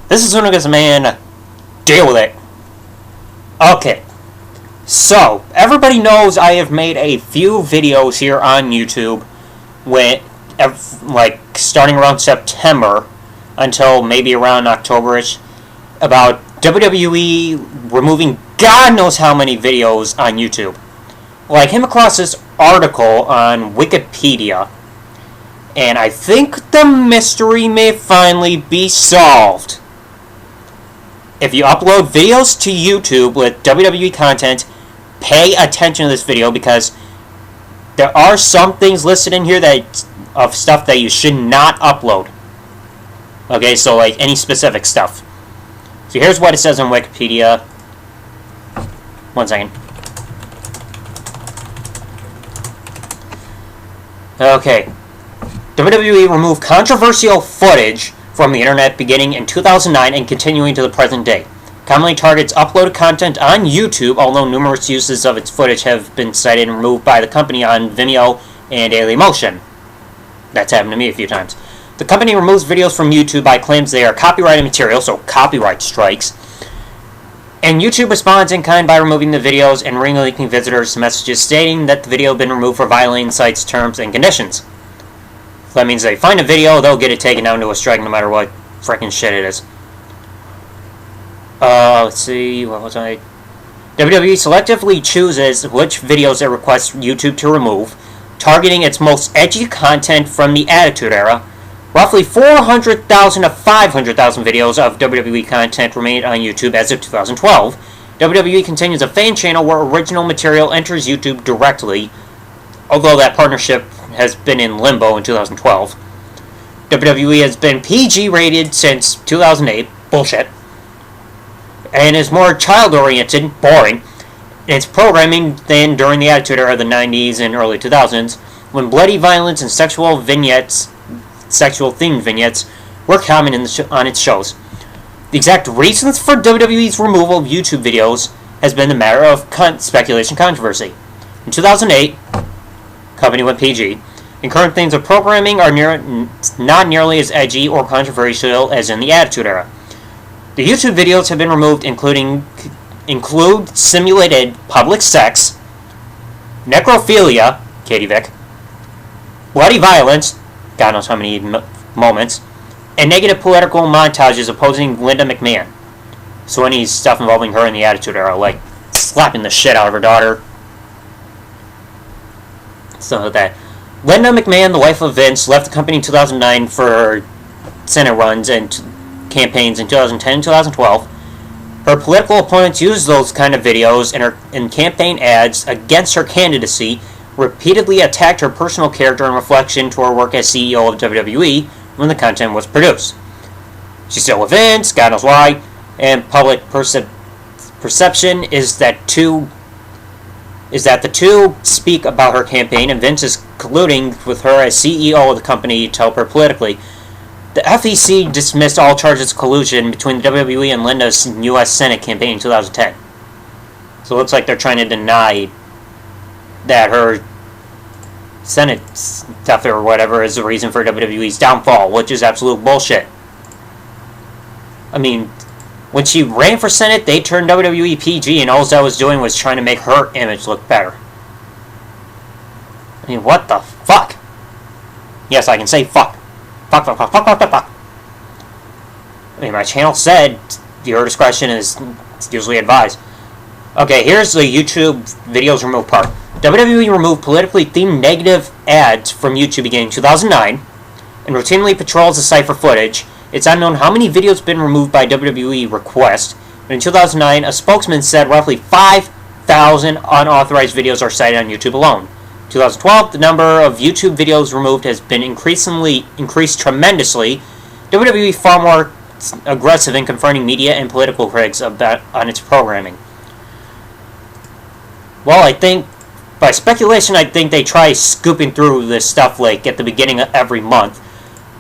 This is Unagas Man. Deal with it. Okay. So, everybody knows I have made a few videos here on YouTube starting around September until maybe around October-ish about WWE removing God knows how many videos on YouTube. Well, I came across this article on Wikipedia, and I think the mystery may finally be solved. If you upload videos to YouTube with WWE content, pay attention to this video because there are some things listed in here of stuff that you should not upload. Okay, so like any specific stuff. So here's what it says on Wikipedia. One second. Okay. WWE removed controversial footage from the internet beginning in 2009 and continuing to the present day. Commonly targets uploaded content on YouTube, although numerous uses of its footage have been cited and removed by the company on Vimeo and Dailymotion. That's happened to me a few times. The company removes videos from YouTube by claims they are copyrighted material, so copyright strikes. And YouTube responds in kind by removing the videos and relinking visitors to messages stating that the video had been removed for violating the site's terms and conditions. So that means they find a video, they'll get it taken down to a strike no matter what frickin' shit it is. Let's see, what was I... WWE selectively chooses which videos it requests YouTube to remove, targeting its most edgy content from the Attitude Era. Roughly 400,000 to 500,000 videos of WWE content remain on YouTube as of 2012. WWE continues a fan channel where original material enters YouTube directly, although that partnership has been in limbo in 2012. WWE has been PG rated since 2008, bullshit, and is more child-oriented, boring, in its programming than during the Attitude Era of the 90s and early 2000s, when bloody violence and sexual-themed vignettes were common on its shows. The exact reasons for WWE's removal of YouTube videos has been a matter of speculation controversy. In 2008, the company went PG, and current themes of programming are not nearly as edgy or controversial as in the Attitude Era. The YouTube videos have been removed include simulated public sex, necrophilia, Katie Vick, bloody violence, God knows how many moments, and negative political montages opposing Linda McMahon. So any stuff involving her in the Attitude Era, like slapping the shit out of her daughter. Stuff like that. Linda McMahon, the wife of Vince, left the company in 2009 for Senate runs and campaigns in 2010 and 2012. Her political opponents used those kind of videos in campaign ads against her candidacy, repeatedly attacked her personal character in reflection to her work as CEO of WWE when the content was produced. She's still with Vince, God knows why, and public perception is that the two speak about her campaign, and Vince is colluding with her as CEO of the company to help her politically. The FEC dismissed all charges of collusion between the WWE and Linda's U.S. Senate campaign in 2010. So it looks like they're trying to deny that her Senate stuff or whatever is the reason for WWE's downfall, which is absolute bullshit. I mean, when she ran for Senate, they turned WWE PG, and all that was doing was trying to make her image look better. I mean, what the fuck? Yes, I can say fuck. Fuck. I mean, my channel said your discretion is usually advised. Okay, here's the YouTube videos removed part. WWE removed politically themed negative ads from YouTube beginning in 2009 and routinely patrols the site for footage. It's unknown how many videos have been removed by WWE request, but in 2009, a spokesman said roughly 5,000 unauthorized videos are cited on YouTube alone. In 2012, the number of YouTube videos removed has been increased tremendously. WWE far more aggressive in confronting media and political critics on its programming. Well, I think, by speculation, I think they try scooping through this stuff like at the beginning of every month.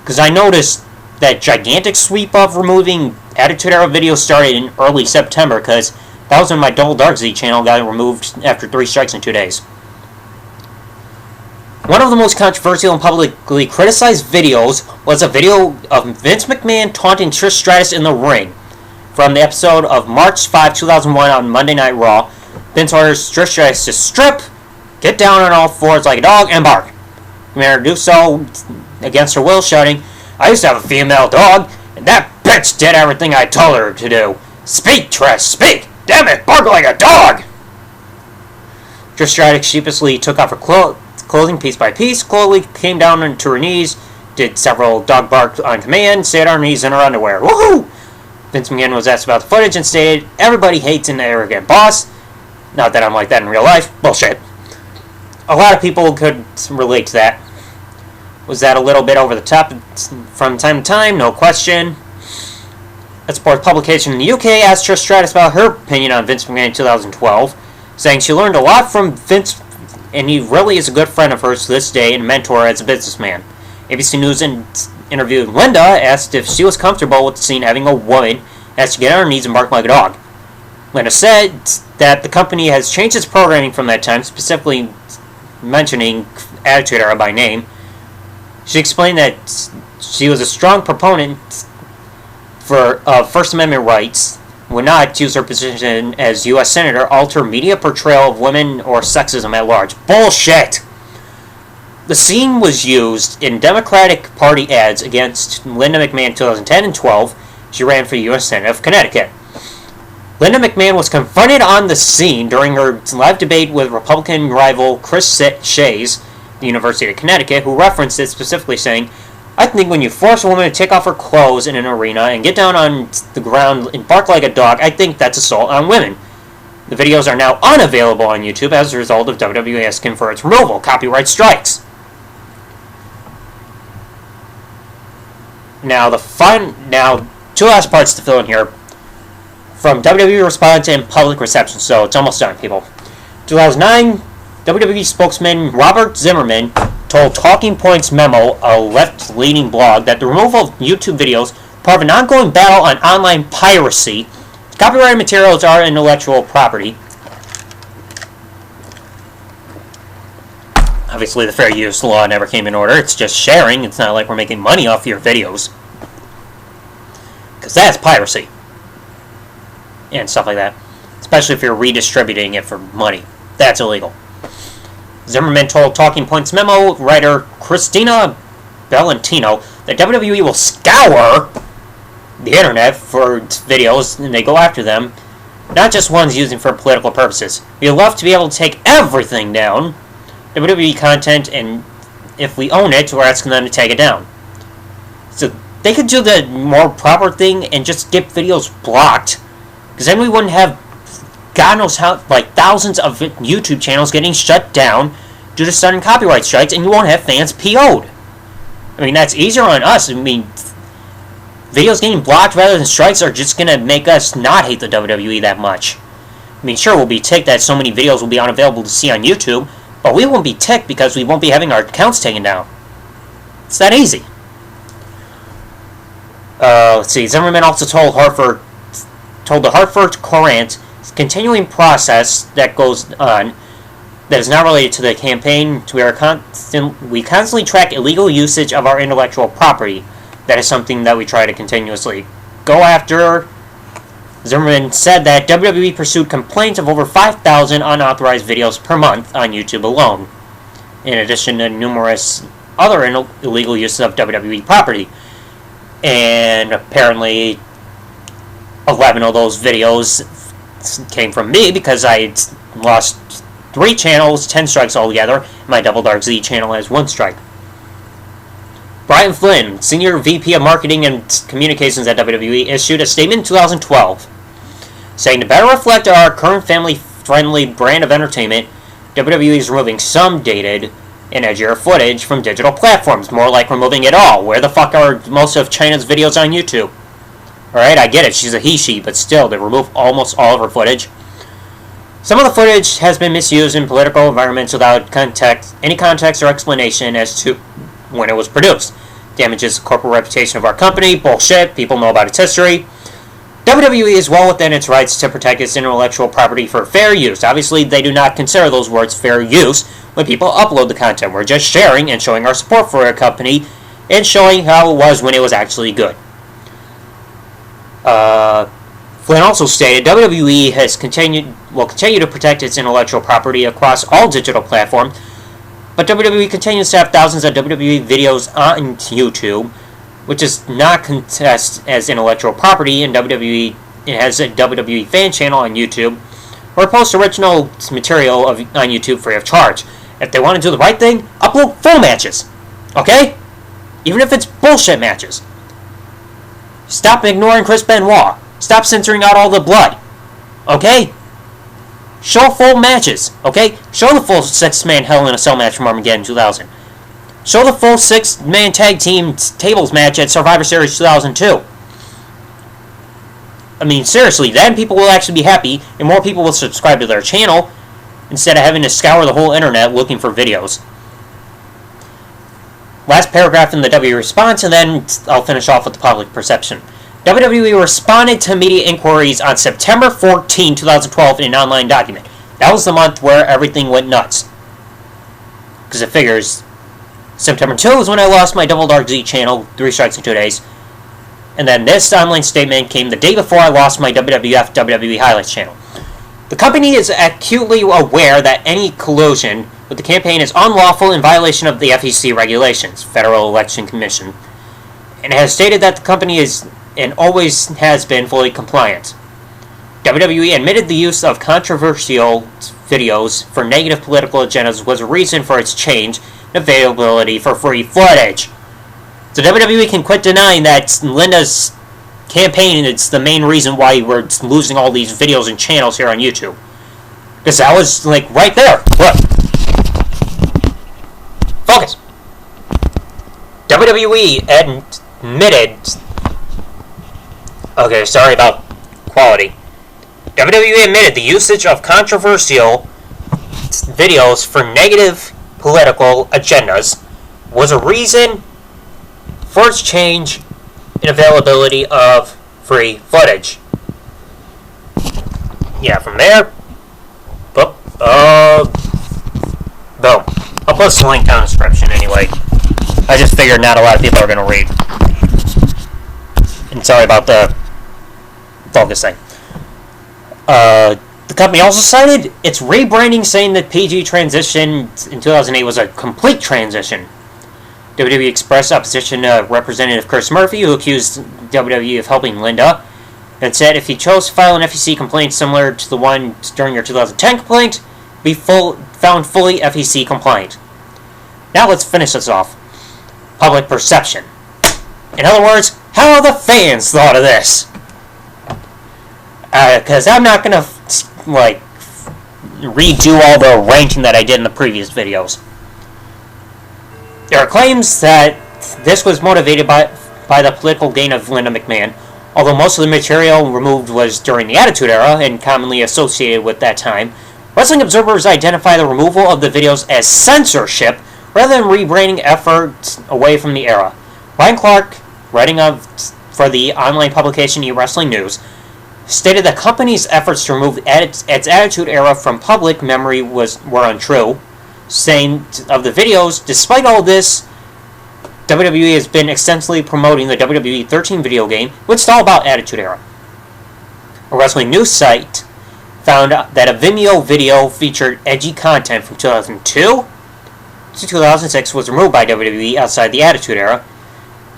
Because I noticed that gigantic sweep of removing Attitude Era videos started in early September, because that was when my Double Dark Z channel got removed after 3 strikes in 2 days. One of the most controversial and publicly criticized videos was a video of Vince McMahon taunting Trish Stratus in the ring. From the episode of March 5, 2001 on Monday Night Raw, Vince orders Trish Stratus to strip, get down on all fours like a dog, and bark. He made her do so against her will, shouting, "I used to have a female dog, and that bitch did everything I told her to do. Speak, Trish, speak! Damn it, bark like a dog!" Trish Stratus sheepishly took off her clothing piece by piece, slowly came down onto her knees, did several dog barks on command, stayed on her knees in her underwear. Woohoo! Vince McMahon was asked about the footage and stated, "Everybody hates an arrogant boss." Not that I'm like that in real life. Bullshit. A lot of people could relate to that. Was that a little bit over the top from time to time? No question. A sports publication in the UK asked Trish Stratus about her opinion on Vince McMahon in 2012, saying she learned a lot from Vince and he really is a good friend of hers to this day and mentor as a businessman. ABC News interviewed Linda asked if she was comfortable with the scene having a woman has to get on her knees and bark like a dog. Linda said that the company has changed its programming from that time, specifically mentioning Attitude Era by name. She explained that she was a strong proponent of First Amendment rights, would not use her position as U.S. Senator alter media portrayal of women or sexism at large. Bullshit! The scene was used in Democratic Party ads against Linda McMahon in 2010 and 12. She ran for U.S. Senate of Connecticut. Linda McMahon was confronted on the scene during her live debate with Republican rival Chris Shays, the University of Connecticut, who referenced it specifically saying, "I think when you force a woman to take off her clothes in an arena and get down on the ground and bark like a dog, I think that's assault on women." The videos are now unavailable on YouTube as a result of WWE asking for its removal. Copyright strikes. Now, two last parts to fill in here. From WWE response and public reception, so it's almost done, people. 2009, WWE spokesman Robert Zimmerman told Talking Points Memo, a left-leaning blog, that the removal of YouTube videos is part of an ongoing battle on online piracy. Copyrighted materials are intellectual property. Obviously, the fair use law never came in order. It's just sharing. It's not like we're making money off your videos. Because that's piracy. And stuff like that. Especially if you're redistributing it for money. That's illegal. Zimmerman told Talking Points Memo writer Christina Valentino that WWE will scour the internet for videos, and they go after them, not just ones used for political purposes. We'd love to be able to take everything down, WWE content, and if we own it, we're asking them to take it down. So they could do the more proper thing and just get videos blocked, because then we wouldn't have God knows how, like thousands of YouTube channels getting shut down due to sudden copyright strikes, and you won't have fans PO'd. I mean, that's easier on us. I mean, videos getting blocked rather than strikes are just going to make us not hate the WWE that much. I mean, sure, we'll be ticked that so many videos will be unavailable to see on YouTube, but we won't be ticked because we won't be having our accounts taken down. It's that easy. Let's see. Zimmerman also told the Hartford Courant continuing process that goes on that is not related to the campaign. We constantly track illegal usage of our intellectual property. That is something that we try to continuously go after. Zimmerman said that WWE pursued complaints of over 5,000 unauthorized videos per month on YouTube alone, in addition to numerous other illegal uses of WWE property. And apparently 11 of those videos came from me because I lost 3 channels, 10 strikes altogether. My Double Dark Z channel has 1 strike. Brian Flynn, Senior VP of Marketing and Communications at WWE, issued a statement in 2012 saying, to better reflect our current family-friendly brand of entertainment, WWE is removing some dated and edgier footage from digital platforms, more like removing it all. Where the fuck are most of China's videos on YouTube? Alright, I get it, she's a he-she, but still, they remove almost all of her footage. Some of the footage has been misused in political environments without any context or explanation as to when it was produced. Damages the corporate reputation of our company. Bullshit. People know about its history. WWE is well within its rights to protect its intellectual property for fair use. Obviously, they do not consider those words fair use when people upload the content. We're just sharing and showing our support for a company and showing how it was when it was actually good. Flynn also stated WWE will continue to protect its intellectual property across all digital platforms, but WWE continues to have thousands of WWE videos on YouTube, which is not contested as intellectual property, and WWE has a WWE fan channel on YouTube, where it posts original material on YouTube free of charge. If they want to do the right thing, upload full matches, okay? Even if it's bullshit matches. Stop ignoring Chris Benoit. Stop censoring out all the blood. Okay? Show full matches. Okay? Show the full 6-man Hell in a Cell match from Armageddon 2000. Show the full 6-man tag team tables match at Survivor Series 2002. I mean, seriously, then people will actually be happy, and more people will subscribe to their channel, instead of having to scour the whole internet looking for videos. Last paragraph in the WWE response, and then I'll finish off with the public perception. WWE responded to media inquiries on September 14, 2012 in an online document. That was the month where everything went nuts. Because it figures, September 2 is when I lost my Double Dark Z channel, 3 strikes in 2 days. And then this online statement came the day before I lost my WWF WWE Highlights channel. The company is acutely aware that any collusion with the campaign is unlawful in violation of the FEC regulations, Federal Election Commission, and has stated that the company is and always has been fully compliant. WWE admitted the use of controversial videos for negative political agendas was a reason for its change in availability for free footage. So WWE can quit denying that Linda's campaign is the main reason why we're losing all these videos and channels here on YouTube. Because that was, like, right there. Look. Focus. WWE admitted... Okay, sorry about quality. WWE admitted the usage of controversial videos for negative political agendas was a reason for its change in availability of free footage. Yeah, from there, boom. I'll post the link down in the description anyway. I just figured not a lot of people are going to read. And sorry about the focus thing. The company also cited its rebranding, saying that PG transition in 2008 was a complete transition. WWE expressed opposition to Representative Chris Murphy, who accused WWE of helping Linda, and said if he chose to file an FEC complaint similar to the one during your 2010 complaint, be found fully FEC compliant. Now let's finish this off. Public perception. In other words, how the fans thought of this. Because I'm not going to, redo all the ranking that I did in the previous videos. There are claims that this was motivated by the political gain of Linda McMahon, although most of the material removed was during the Attitude Era and commonly associated with that time. Wrestling observers identify the removal of the videos as censorship rather than rebranding efforts away from the era. Ryan Clark, writing for the online publication eWrestling News, stated the company's efforts to remove its Attitude Era from public memory were untrue, saying of the videos, despite all this, WWE has been extensively promoting the WWE 13 video game, which is all about Attitude Era. A wrestling news site found that a Vimeo video featured edgy content from 2002 to 2006 was removed by WWE outside the Attitude Era,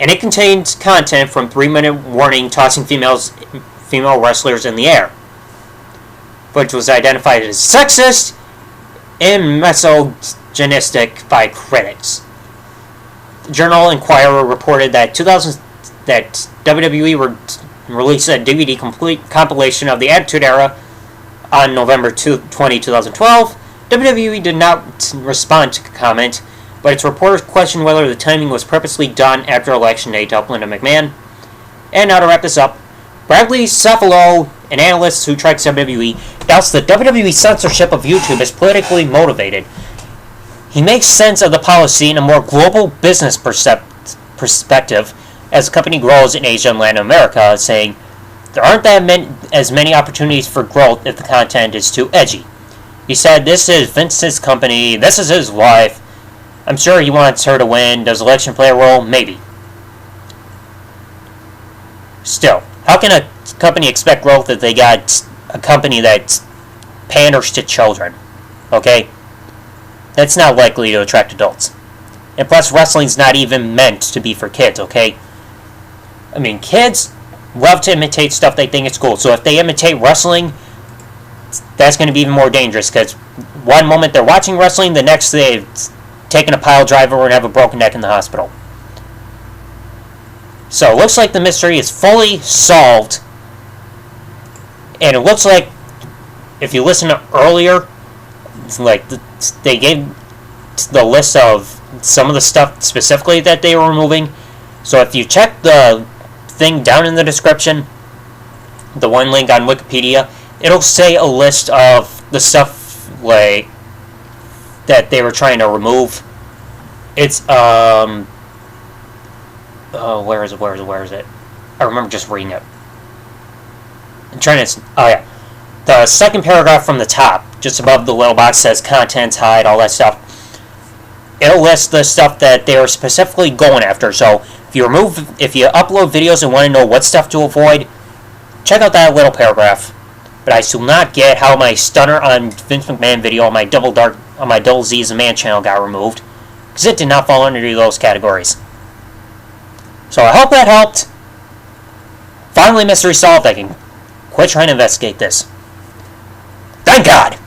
and it contained content from 3-minute warning tossing female wrestlers in the air, which was identified as sexist and misogynistic by critics. The Journal Inquirer reported that WWE released a DVD complete compilation of the Attitude Era on November 20, 2012. WWE did not respond to comment, but its reporters questioned whether the timing was purposely done after Election Day to help Linda McMahon. And now to wrap this up, Bradley Cephalo, an analyst who tracks WWE, doubts that WWE censorship of YouTube is politically motivated. He makes sense of the policy in a more global business perspective as the company grows in Asia and Latin America, saying, there aren't as many opportunities for growth if the content is too edgy. He said, this is Vince's company, this is his wife. I'm sure he wants her to win. Does election play a role? Maybe. Still, how can a company expect growth if they got a company that panders to children? Okay? That's not likely to attract adults. And plus, wrestling's not even meant to be for kids, okay? I mean, kids love to imitate stuff they think is cool. So if they imitate wrestling, that's going to be even more dangerous, because one moment they're watching wrestling, the next they've taken a pile driver and have a broken neck in the hospital. So it looks like the mystery is fully solved, and it looks like, if you listen to earlier, like they gave the list of some of the stuff specifically that they were removing. So if you check the thing down in the description, the one link on Wikipedia, it'll say a list of the stuff like that they were trying to remove. It's where is it? I remember just reading it. I'm trying to. Oh yeah, the second paragraph from the top, just above the little box, says contents, hide, all that stuff. It'll list the stuff that they were specifically going after. So if you upload videos and want to know what stuff to avoid, check out that little paragraph. But I still not get how my stunner on Vince McMahon video on my Double Z's a Man channel got removed, because it did not fall under those categories. So I hope that helped. Finally, mystery solved. I can quit trying to investigate this. Thank God!